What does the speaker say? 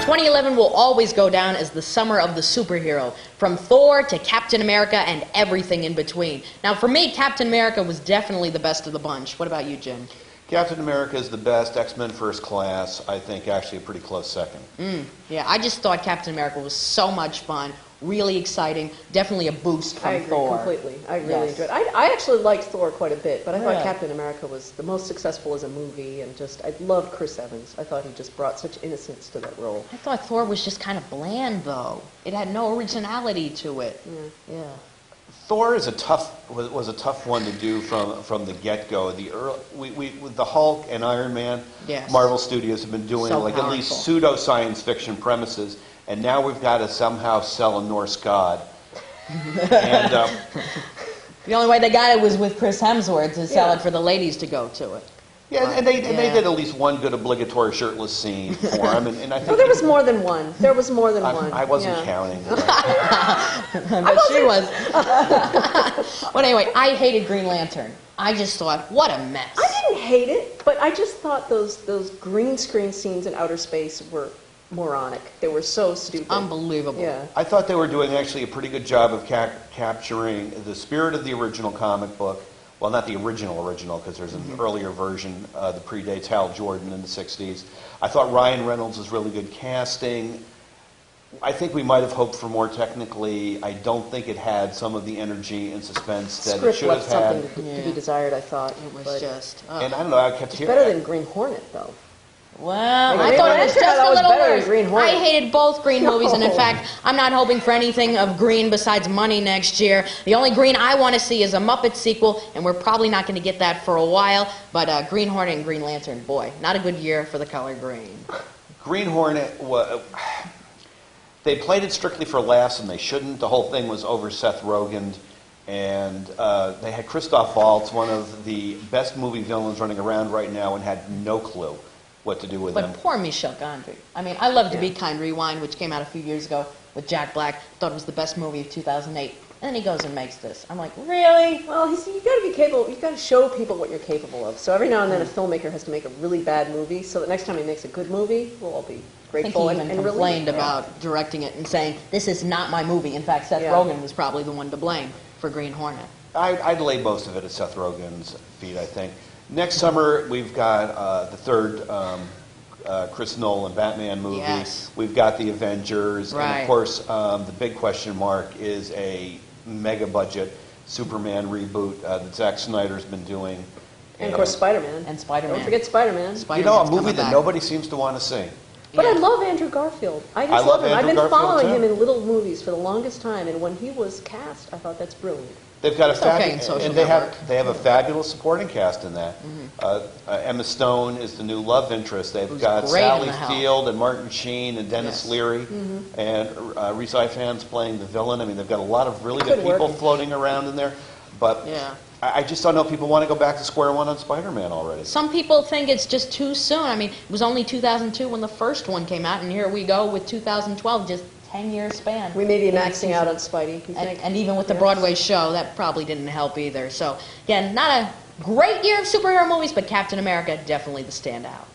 2011 will always go down as the summer of the superhero, from Thor to Captain America and everything in between. Now, for me, Captain America was definitely the best of the bunch. What about you, Jim? Captain America is the best. X-Men First Class, I think, actually a pretty close second. Yeah, I just thought Captain America was so much fun, really exciting, definitely a boost from Thor. I agree completely. I really enjoyed it. I actually liked Thor quite a bit, but I thought Captain America was the most successful as a movie, and just, I loved Chris Evans. I thought he just brought such innocence to that role. I thought Thor was just kind of bland, though. It had no originality to it. Yeah. Thor is was a tough one to do from the get-go. With the Hulk and Iron Man, Marvel Studios have been doing at least pseudo science fiction premises, and now we've got to somehow sell a Norse god. And the only way they got it was with Chris Hemsworth to sell it for the ladies to go to it. Yeah, and they did at least one good obligatory shirtless scene for him, and I think there was more than one. There was more than one. I wasn't counting. But she was. But anyway, I hated Green Lantern. I just thought, what a mess. I didn't hate it, but I just thought those green screen scenes in outer space were moronic. They were so stupid. Unbelievable. Yeah. I thought they were doing actually a pretty good job of capturing the spirit of the original comic book. Well, not the original, because there's an earlier version that predates Hal Jordan in the 60s. I thought Ryan Reynolds was really good casting. I think we might have hoped for more technically. I don't think it had some of the energy and suspense that it should have had. Something to be desired, I thought. It was just... And I don't know, I kept hearing... Better than Green Hornet, though. Well, I thought it was just a little worse. I hated both Green movies, and in fact, I'm not hoping for anything of Green besides money next year. The only Green I want to see is a Muppet sequel, and we're probably not going to get that for a while, but Green Hornet and Green Lantern, boy, not a good year for the color green. Green Hornet, they played it strictly for laughs, and they shouldn't. The whole thing was over Seth Rogen, and they had Christoph Waltz, one of the best movie villains running around right now, and had no clue what to do with him. But poor Michel Gondry. I mean, I love To Be Kind Rewind, which came out a few years ago with Jack Black. Thought it was the best movie of 2008. And then he goes and makes this. I'm like, really? Well, you got to be capable. You've got to show people what you're capable of. So every now and then, a filmmaker has to make a really bad movie, so that next time he makes a good movie, we'll all be grateful. I think he even complained about directing it and saying, "This is not my movie." In fact, Seth Rogen was probably the one to blame for Green Hornet. I'd lay most of it at Seth Rogen's feet, I think. Next summer, we've got the third Chris Nolan Batman movie. Yes. We've got the Avengers. Right. And, of course, the big question mark is a mega-budget Superman reboot that Zack Snyder's been doing. And, of course, SpiderMan. And SpiderMan. Don't forget SpiderMan. You know, a movie that nobody seems to want to see. But I love Andrew Garfield. I just love him. I've been following him in little movies for the longest time, and when he was cast, I thought that's brilliant. They've got they have a fabulous supporting cast in that. Emma Stone is the new love interest. They've got Sally Field and Martin Sheen and Dennis Leary and Rhys Ifans playing the villain. I mean, they've got a lot of really good people floating around in there. But I just don't know if people want to go back to square one on Spider-Man already. Some people think it's just too soon. I mean, it was only 2002 when the first one came out, and here we go with 2012, just 10-year span. We may be maxing out on Spidey, you think? And even with the Broadway show, that probably didn't help either. So, again, not a great year of superhero movies, but Captain America, definitely the standout.